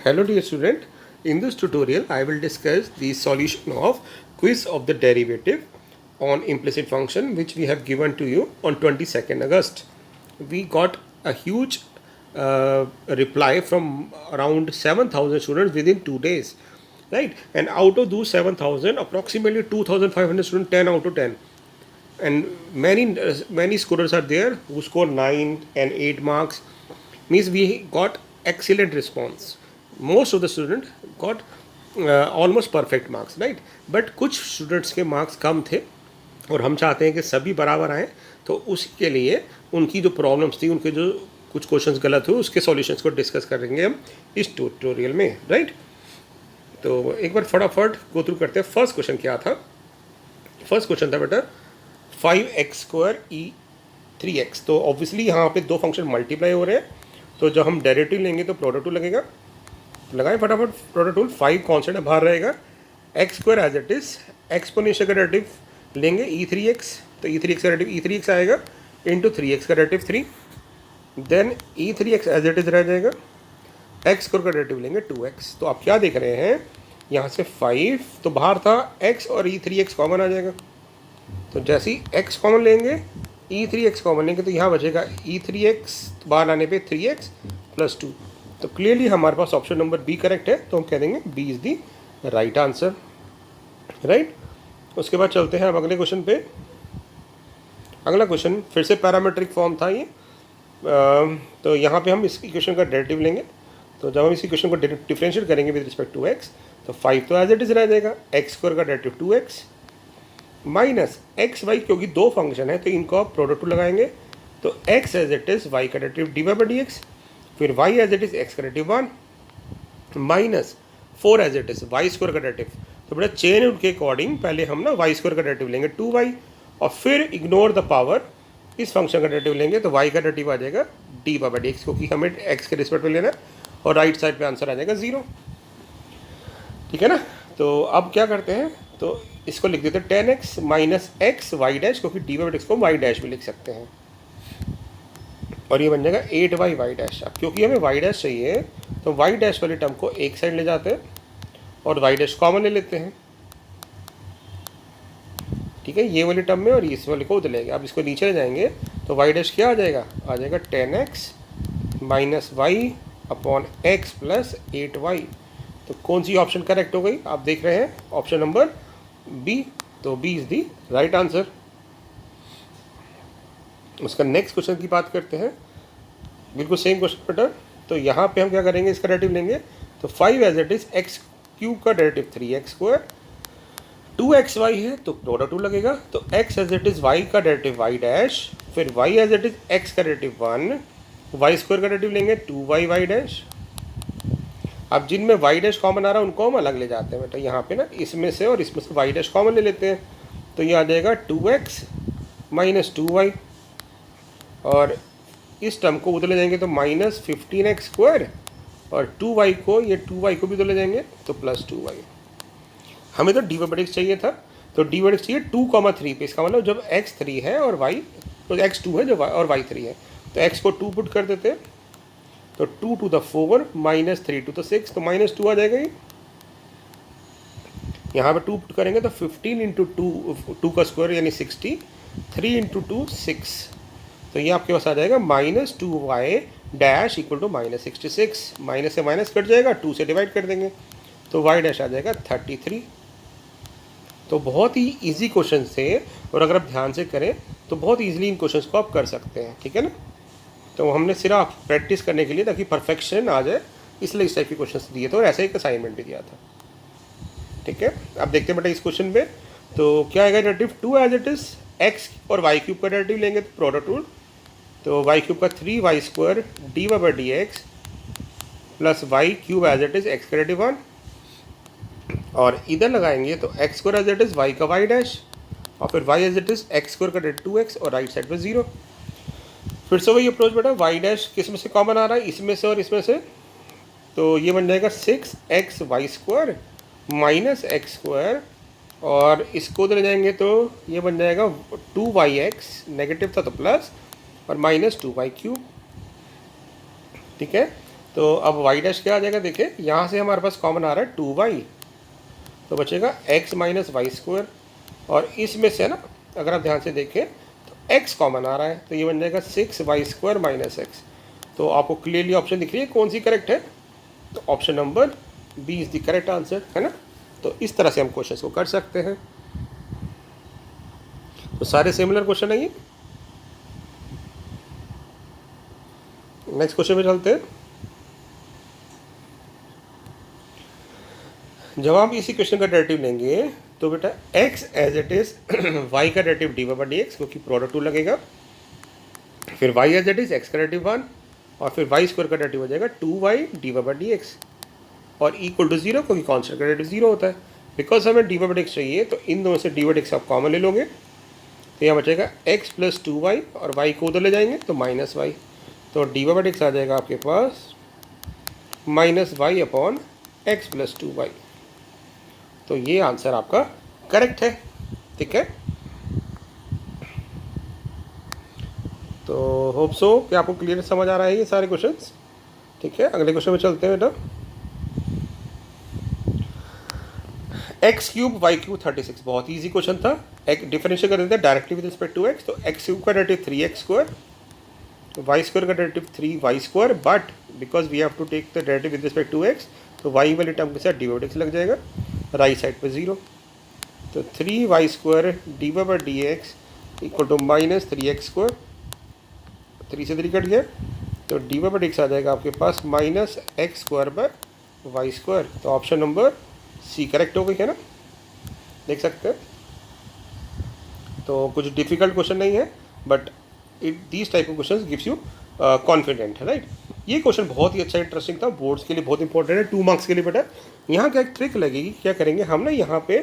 Hello dear student, in this tutorial I will discuss the solution of quiz of the derivative on implicit function which we have given to you on 22nd August. We got a huge reply from around 7,000 students within 2 days, right? And out of those 7,000, approximately 2,500 students, 10 out of 10. And many scorers are there who score 9 and 8 marks. Means we got excellent response. Most of the student got almost perfect marks, right? But कुछ students के marks कम थे और हम चाहते हैं कि सभी बराबर आएँ, तो उसके लिए उनकी जो प्रॉब्लम्स थी, उनके जो कुछ क्वेश्चंस गलत हुए, उसके सॉल्यूशंस को डिस्कस करेंगे हम इस ट्यूटोरियल में, राइट? तो एक बार फटाफट गो थ्रू करते हैं. फर्स्ट क्वेश्चन क्या था? फर्स्ट क्वेश्चन था बेटा 5x² e3x. तो ऑब्वियसली यहाँ पे दो फंक्शन मल्टीप्लाई हो रहे हैं, तो जब हम डेरिवेटिव लेंगे तो प्रोडक्ट टूल लगेगा. लगाएं फटाफट प्रोडक्ट टूल. 5 कॉन्स्टेंट बाहर रहेगा, x² as it is, exponential का डेरिवेटिव लेंगे e3x, तो e3x का डेरिवेटिव e3x आएगा इंटू 3x का derivative 3. Then e3x as it is रह जाएगा, x² का डेरिवेटिव लेंगे 2x. तो आप क्या देख रहे हैं, यहाँ से 5 तो बाहर था, x और e3x कॉमन आ जाएगा. तो जैसे ही x कॉमन लेंगे, e3x कॉमन लेंगे, तो यहाँ बचेगा e3x, बाहर आने पे 3x + 2. तो क्लियरली हमारे पास ऑप्शन नंबर बी करेक्ट है, तो हम कह देंगे B is the right answer, right. उसके बाद चलते हैं अब अगले क्वेश्चन पे. अगला क्वेश्चन फिर से पैरामीट्रिक फॉर्म था ये. तो यहाँ पे हम इस इक्वेशन का डेरिवेटिव लेंगे. तो जब हम इस इक्वेशन को डिफरेंशिएट करेंगे विद रिस्पेक्ट टू x, तो 5 तो एज इट इज रह जाएगा, x² का derivative 2x minus x Y, क्योंकि दो फंक्शन है तो इनको आप प्रोडक्ट टू लगाएंगे. तो x as it is y का डेरिवेटिव dy/dx, फिर y as it is x का derivative 1 minus 4 as it is y² का डेरिवेटिव. तो बेटा चेन रूल के अकॉर्डिंग पहले हम ना y² का डेरिवेटिव लेंगे 2y, और फिर इग्नोर द पावर, इस फंक्शन का डेरिवेटिव लेंगे तो y का डेरिवेटिव आ जाएगा dy/dx, क्योंकि हमें x के रिस्पेक्ट में लेना है, और राइट साइड पे आंसर आ जाएगा 0. ठीक है ना. तो अब क्या करते हैं, तो इसको लिख देते हैं 10x minus x y dash, क्योंकि dy/dx को y डैश भी लिख सकते हैं, और ये बन जाएगा 8y वाई डैश. अब क्योंकि हमें y डैश चाहिए, तो y डैश वाले टर्म को एक साइड ले जाते हैं और y डैश कॉमन ले लेते हैं. ठीक है, ये वाले टर्म में और इस वाले को उधर लेंगे. अब इसको नीचे ले जाएंगे तो y डैश क्या आ जाएगा 10x minus y upon x plus 8y. तो कौन सी ऑप्शन करेक्ट हो गई, आप देख रहे हैं ऑप्शन नंबर बी. तो B is the right answer. उसका नेक्स्ट क्वेश्चन की बात करते हैं, बिल्कुल सेम क्वेश्चन बेटा. तो यहाँ पे हम क्या करेंगे, इसका डेरिवेटिव लेंगे. तो 5 एज इट इज x³ का डेरिवेटिव 3x², 2xy है तो प्रोडक्ट टू लगेगा. तो x as it is y का डेरिवेटिव y डैश, फिर y as it is x का डेरिवेटिव 1, y² का डेरिवेटिव लेंगे 2y y डैश. अब जिनमें y डैश कॉमन आ रहा है उनको हम अलग ले जाते हैं बेटा. यहाँ पे ना इसमें से और इसमें से y डैश कॉमन ले लेते हैं, तो ये आ जाएगा 2x माइनस 2y, और इस टर्म को उधर ले जाएंगे तो माइनस 15x², और 2y को, ये 2y को भी उधर ले जाएंगे तो प्लस 2y. हमें तो dy/dx चाहिए था, तो dy/dx चाहिए 2,3 पे. इसका मतलब जब x 3 है और y, तो x 2 है जो y, और y 3 है, तो x को 2 पुट कर देते हैं. तो 2 to the 4 minus 3 to the 6, तो माइनस 2 आ जाएगा. ये यहाँ पे 2 पुट करेंगे तो 15 इंटू 2 का स्क्वायर यानी 60, 3 इंटू 2 6, तो ये आपके पास आ जाएगा minus 2y dash equal to minus 66. Minus से माइनस कट जाएगा, 2 से डिवाइड कर देंगे तो y डैश आ जाएगा 33. तो बहुत ही इजी क्वेश्चन थे, और अगर आप ध्यान से करें तो बहुत ईजिली इन क्वेश्चंस को आप कर सकते हैं. ठीक है ना. तो हमने सिर्फ प्रैक्टिस करने के लिए, ताकि परफेक्शन आ जाए, इसलिए इस टाइप के क्वेश्चंस दिए थे, और ऐसा एक असाइनमेंट भी दिया था. ठीक है, अब देखते हैं बेटा इस क्वेश्चन पे. तो क्या आएगा derivative 2 as it is x और y³ का डेरिवेटिव लेंगे तो प्रोडक्ट रूल. तो y³ का 3y² dy/dx plus y³ as it is x का डेरिवेटिव 1, और इधर लगाएंगे तो x² as it is y का y डैश, और फिर y as it is x² का डेरिवेटिव 2x, और राइट साइड पे 0. फिर से वही अप्रोच बेटा, y डैश किस में से कॉमन आ रहा है, इसमें से और इसमें से, तो ये बन जाएगा 6xy² माइनस x², और इसको उधर ले जाएंगे तो ये बन जाएगा 2yx, नेगेटिव था तो प्लस, और माइनस 2y³. ठीक है. तो अब वाई डैश क्या आ जाएगा, देखिए यहाँ से हमारे पास कॉमन आ रहा है 2y, तो बचेगा x माइनस वाई स्क्वायर, और इसमें से ना अगर आप ध्यान से देखें तो x कॉमन आ रहा है, तो ये बन जाएगा 6y स्क्वायर माइनस एक्स। तो आपको क्लियरली ऑप्शन दिख रही है कौन सी करेक्ट है, तो option number B is the correct answer, है ना। तो इस तरह से हम क्वेश्चन को कर सकते हैं। तो सारे सिमिलर क्वेश्चन है ये। नेक्स्ट क्वेश्चन में चलते हैं। जब आप इसी क्वेश्चन का डेरिवेटिव लेंगे तो बेटा x as it is y का derivative d y by d x, क्योंकि प्रोडक्ट 2 लगेगा, फिर y as it is x का डेरिवेटिव 1, और फिर y स्क्वायर का डेरिवेटिव हो जाएगा 2y d y by d x, और इक्वल टू 0, क्योंकि कॉन्स्टेंट का डेरिवेटिव 0 होता है। बिकॉज हमें d y by d x चाहिए, तो इन दोनों से डी वाई डी एक्स आप कॉमन ले लोगे, तो यहाँ बचेगा x प्लस 2y, और y को उधर ले जाएंगे तो माइनस वाई, तो d y by d x आ जाएगा आपके पास minus y upon x plus 2y। तो ये आंसर आपका करेक्ट है, ठीक है। तो होप सो कि आपको क्लियर समझ आ रहा है ये सारे क्वेश्चंस, ठीक है। अगले क्वेश्चन में चलते हैं बेटा। एक्स क्यूब वाई क्यूब 36, बहुत ईजी क्वेश्चन था। एक डिफरेंशियल कर देते हैं directly with respect to x, तो एक्स क्यूब का derivative 3x square, y square का derivative 3y square, but because we have to take the derivative with respect to x, तो y वाले टर्म के साथ डिवाइड लग जाएगा, राइट साइड पे 0, तो 3y square d y by d x equal to minus 3x square, 3 से 3 cut गया, तो d y by d x आ जाएगा आपके पास minus x square by y square. तो ऑप्शन नंबर सी करेक्ट हो गई, है ना, देख सकते हैं। तो कुछ डिफिकल्ट क्वेश्चन नहीं है, but it these type of question gives you confident, है राइट। ये क्वेश्चन बहुत ही अच्छा इंटरेस्टिंग था, बोर्ड्स के लिए बहुत इंपॉर्टेंट है, 2 मार्क्स के लिए बेटा। यहाँ क्या एक ट्रिक लगेगी, क्या करेंगे हम ना, यहाँ पे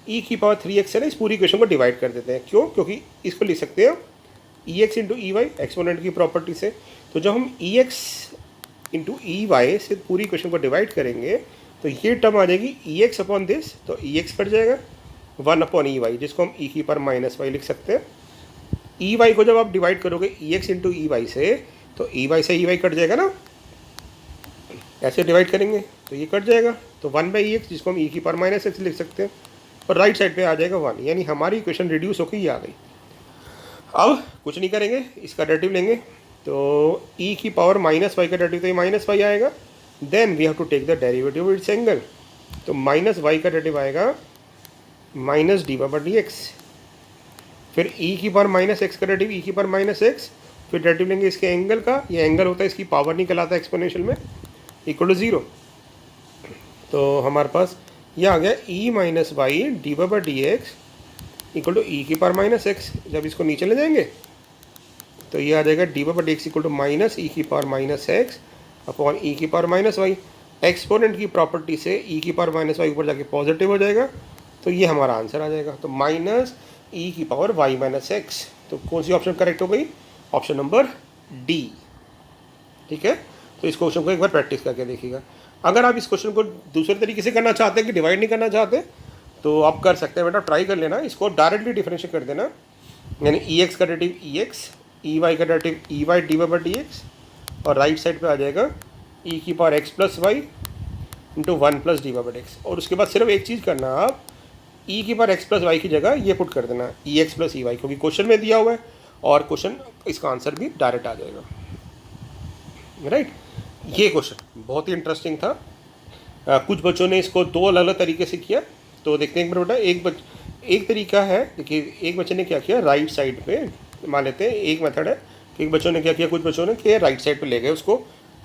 e की पावर 3x से ना इस पूरी क्वेश्चन को डिवाइड कर देते हैं। क्यों? क्योंकि इसको लिख सकते हैं ex into e y exponent की प्रॉपर्टी से। तो जब हम ex इंटू ई वाई से पूरी क्वेश्चन को डिवाइड करेंगे तो ये टर्म आ जाएगी ex अपॉन दिस, तो ex कट जाएगा 1 अपॉन ई वाई, जिसको हम e की पावर माइनस वाई लिख सकते हैं। ई वाई को जब आप डिवाइड करोगे ex इंटू ई वाई से, तो ई वाई से ई वाई कट जाएगा ना, ऐसे डिवाइड करेंगे तो ये कट जाएगा, तो 1 बाई एक्स, जिसको हम e की पावर माइनस एक्स लिख सकते हैं, और राइट साइड पे आ जाएगा 1, यानी हमारी इक्वेशन रिड्यूस होकर ये आ गई। अब कुछ नहीं करेंगे, इसका डेरिवेटिव लेंगे, तो e की पावर माइनस वाई का डेरिवेटिव, तो ये माइनस वाई आएगा, then we have to take the derivative its angle, तो माइनस वाई का डेरिवेटिव आएगा minus d y by d x, फिर e की पावर माइनस एक्स का डेरिवेटिव e की पावर माइनस एक्स, फिर डेरिवेटिव लेंगे इसके एंगल का, ये एंगल होता है इसकी पावर निकल आता है एक्सपोनेंशियल में, इक्वल टू 0। तो हमारे पास ये आ गया e minus y d y by d x equal to e की पावर माइनस एक्स। जब इसको नीचे ले जाएंगे तो ये आ जाएगा d y by d x equal to minus e की power minus x upon e की पावर माइनस वाई। एक्सपोनेंट की प्रॉपर्टी से ई की पावर माइनस वाई ऊपर जाके पॉजिटिव हो जाएगा, तो ये हमारा आंसर आ जाएगा। तो माइनस ई की पावर वाई माइनस एक्स, तो कौन सी ऑप्शन करेक्ट हो गई? ऑप्शन नंबर डी, ठीक है। तो इस क्वेश्चन को एक बार प्रैक्टिस करके देखिएगा। अगर आप इस क्वेश्चन को दूसरे तरीके से करना चाहते हैं कि डिवाइड नहीं करना चाहते, तो आप कर सकते हैं बेटा, ट्राई कर लेना, इसको डायरेक्टली डिफरेंशिएट कर देना, यानी ई एक्स का derivative e x, e y का derivative e y d y by d x, और राइट साइड पे आ जाएगा ई की power x plus y into 1 plus d y by d x. और उसके बाद सिर्फ एक चीज़ करना, आप ई की पावर एक्स प्लस वाई की जगह ये पुट कर देना ई एक्स प्लस ई वाई, क्योंकि क्वेश्चन में दिया हुआ है, और क्वेश्चन इसका आंसर भी डायरेक्ट आ जाएगा, राइट। ये क्वेश्चन बहुत ही इंटरेस्टिंग था। कुछ बच्चों ने इसको 2 अलग अलग तरीके से किया, तो देखते हैं एक बार बेटा। एक तरीका है, देखिए एक बच्चे ने क्या किया, राइट साइड पे मान लेते हैं, एक मेथड है कि एक बच्चों ने क्या किया, कुछ बच्चों ने कि राइट साइड पे ले गए उसको,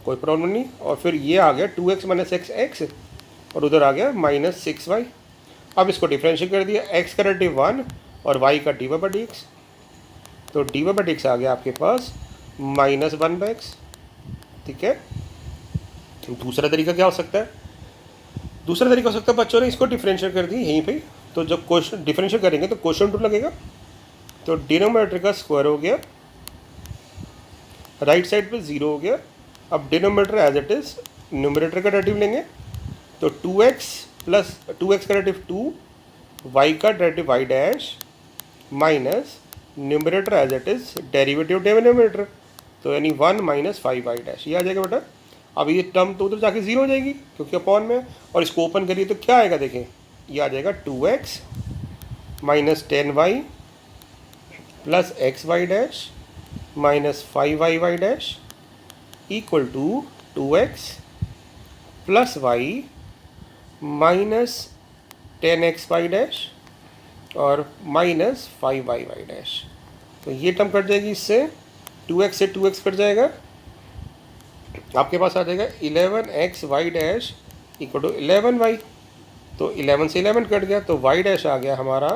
कोई प्रॉब्लम नहीं, और फिर ये आ गया 2x माइनस एक्स एक्स, और उधर आ गया माइनस 6y। अब इसको डिफ्रेंशिएट कर दिया, x का डेरिवेटिव 1 और y का d y by d x, तो d y by d x आ गया आपके पास माइनस 1 बाई एक्स, ठीक है। दूसरा तरीका क्या हो सकता है? दूसरा तरीका हो सकता है बच्चों ने इसको डिफरेंशिएट कर दी यहीं पे, तो जब क्वेश्चन डिफरेंशिएट करेंगे तो क्वेश्चन 2 लगेगा, तो डिनोमिनेटर का स्क्वायर हो गया, राइट साइड पे 0 हो गया। अब denominator as it is, numerator का डेरिवेटिव लेंगे, तो 2x प्लस 2x का डेरिवेटिव 2, y का derivative y dash minus numerator as it is derivative denominator, तो यानी 1 माइनस 5y डैश, ये आ जाएगा बेटा अब ये टर्म तो उधर जाके 0 हो जाएगी क्योंकि अपॉन में, और इसको ओपन करिए तो क्या आएगा देखें, ये आ जाएगा 2x minus 10y plus x y dash minus 5y dash equal to 2x plus y minus 10xy dash और माइनस 5y डैश। तो ये टर्म कट जाएगी इससे, 2x से 2x कट जाएगा, आपके पास आ जाएगा 11xy dash equal to 11y। तो 11 से 11 कट गया तो y डैश आ गया हमारा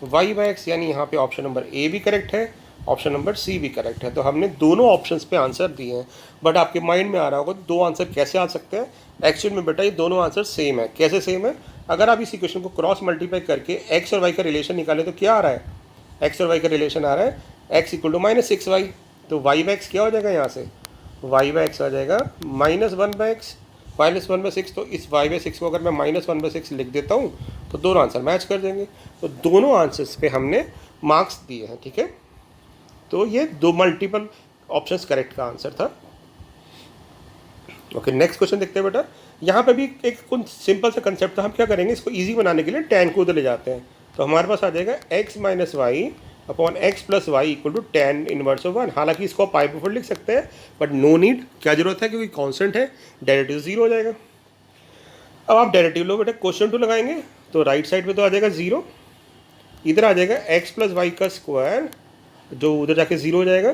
y/x, यानी यहाँ पे ऑप्शन नंबर ए भी करेक्ट है, ऑप्शन नंबर सी भी करेक्ट है। तो हमने दोनों ऑप्शंस पे आंसर दिए हैं। बट आपके माइंड में आ रहा होगा दो आंसर कैसे आ सकते हैं। एक्चुअल में बेटा ये दोनों आंसर सेम है। कैसे सेम है, अगर आप इस इक्वेशन को क्रॉस मल्टीप्लाई करके x और y का रिलेशन निकालें तो क्या आ रहा है, x और y का रिलेशन आ रहा है x इक्वल टू -6y। तो y/x क्या हो जाएगा, यहाँ से y/x आ जाएगा -1/x -1/6। तो इस y/6 को अगर मैं -1/6 लिख देता हूँ तो दोनों आंसर मैच कर देंगे। तो दोनों आंसर्स पे हमने मार्क्स दिए हैं, ठीक है। तो ये दो मल्टीपल ऑप्शंस करेक्ट का आंसर था। ओके, नेक्स्ट क्वेश्चन देखते हैं बेटा। यहाँ पे भी एक कुछ सिंपल सा कंसेप्ट था। हम क्या करेंगे, इसको इजी बनाने के लिए tan को उधर ले जाते हैं। तो हमारे पास आ जाएगा x minus y upon x plus y equal to tan inverse of 1। हालांकि इसको आप पाई पे लिख सकते हैं बट नो नीड, क्या जरूरत है, क्योंकि कॉन्स्टेंट है, डेरिवेटिव 0 हो जाएगा। अब आप डेरिवेटिव लो बेटा, क्वेश्चन 2 लगाएंगे तो राइट साइड पे तो आ जाएगा 0, इधर आ जाएगा x प्लस वाई का स्क्वायर जो उधर जाके 0 हो जाएगा,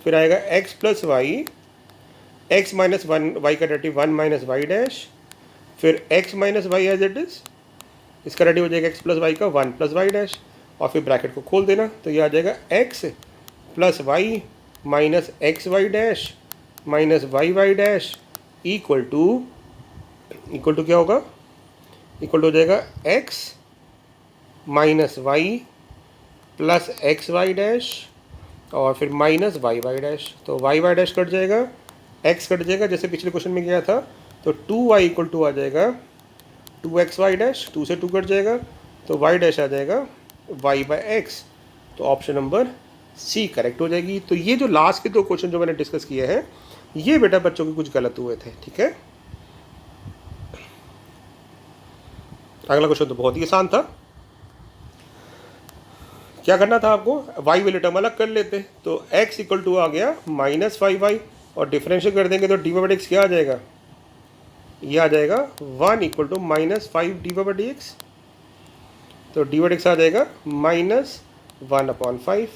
फिर आएगा x plus y x minus 1 y का डेरिवेटिव 1 माइनस वाई डैश, फिर x minus y as it is, इसका डेरिवेटिव हो जाएगा x प्लस वाई का 1 प्लस वाई डैश, और फिर ब्रैकेट को खोल देना तो ये आ जाएगा x plus y minus x y dash minus y dash equal to क्या होगा, इक्वल टू हो जाएगा x minus y plus x y dash और फिर माइनस वाई डैश। तो वाई डैश कट जाएगा, x कट जाएगा जैसे पिछले क्वेश्चन में किया था, तो 2y इक्वल टू आ जाएगा 2xy डैश, 2 से 2 कट जाएगा तो y डैश आ जाएगा y/x। तो ऑप्शन नंबर सी करेक्ट हो जाएगी। तो ये जो लास्ट के दो क्वेश्चन जो मैंने डिस्कस किए हैं ये बेटा बच्चों के कुछ गलत हुए थे, ठीक है। अगला क्वेश्चन तो बहुत ही आसान था। क्या करना था आपको, y वाले टर्म अलग कर लेते, तो x इक्वल टू आ गया -5y और डिफरेंशियल कर देंगे तो d/x क्या आ जाएगा, ये आ जाएगा 1 इक्वल टू -5 d/dx। तो d/x आ जाएगा -1/5।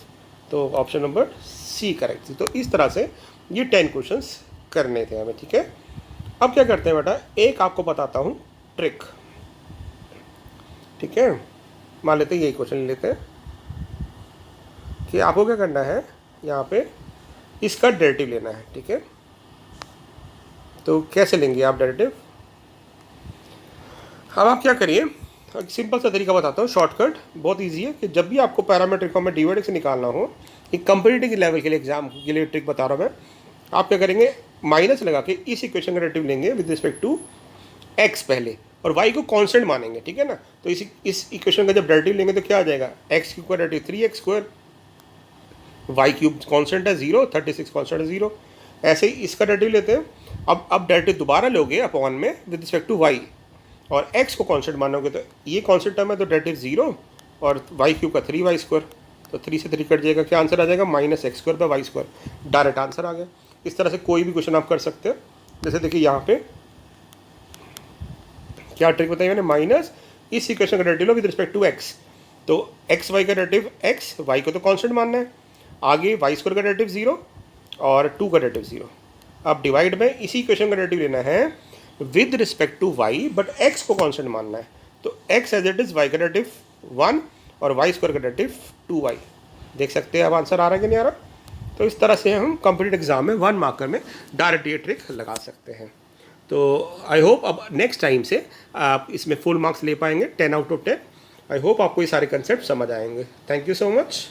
तो ऑप्शन नंबर सी करेक्ट थी। तो इस तरह से ये 10 क्वेश्चंस करने थे हमें, ठीक है। अब क्या करते हैं बेटा, एक आपको बताता हूँ ट्रिक, ठीक है। मान लेते हैं यही क्वेश्चन लेते हैं कि आपको क्या करना है, यहाँ पे इसका डेरिवेटिव लेना है, ठीक है। तो कैसे लेंगे आप डेरिवेटिव, अब आप क्या करिए, सिंपल सा तरीका बताता हूँ, शॉर्टकट बहुत इजी है कि जब भी आपको पैरामीट्रिक फॉर्म में d/x निकालना हो, एक कंपटीटिव लेवल के लिए एग्जाम के लिए ट्रिक बता रहा हूँ मैं। आप क्या करेंगे, माइनस लगा के इस इक्वेशन का डेरिवेटिव लेंगे विद रिस्पेक्ट टू x पहले और y को कांस्टेंट मानेंगे, ठीक है ना। तो इस इक्वेशन का जब डेरिवेटिव लेंगे तो क्या आ जाएगा, x क्यूब का derivative 3x², y cube constant है 0, 36 कांस्टेंट है 0। ऐसे ही इसका डेरिवेटिव लेते हैं। अब डेरिवेटिव दोबारा लोगे अपॉन में विद रिस्पेक्ट टू y और x को कांस्टेंट मानोगे तो ये कांस्टेंट टर्म है तो डेरिवेटिव 0 और y क्यूब का 3y², तो 3 से 3 कट जाएगा, क्या आंसर आ जाएगा -x²/y²। डायरेक्ट आंसर आ गया। इस तरह से कोई भी क्वेश्चन आप कर सकते हो। जैसे देखिए यहाँ पे क्या ट्रिक बताई मैंने, माइनस इस इक्वेशन का डेरिवेटिव लो विद रिस्पेक्ट टू x, तो एक्स वाई का डेरिवेटिव x, y को तो कांस्टेंट मानना है, आगे y² का डेरिवेटिव 0 और 2 का डेरिवेटिव 0। अब डिवाइड में इसी इक्वेशन का डेरिवेटिव लेना है with respect to y but x को कांस्टेंट मानना है, तो x as it is y का डेरिवेटिव 1 और y² का डेरिवेटिव 2y। देख सकते हैं अब आंसर आ रहा है कि नहीं आ रहा। तो इस तरह से हम कॉम्पिटिटिव एग्जाम में 1 मार्कर में डायरेक्ट ये ट्रिक लगा सकते हैं। तो आई होप अब नेक्स्ट टाइम से आप इसमें फुल मार्क्स ले पाएंगे 10 आउट ऑफ 10। आई होप आपको ये सारे कंसेप्ट समझ आएंगे। Thank you so much.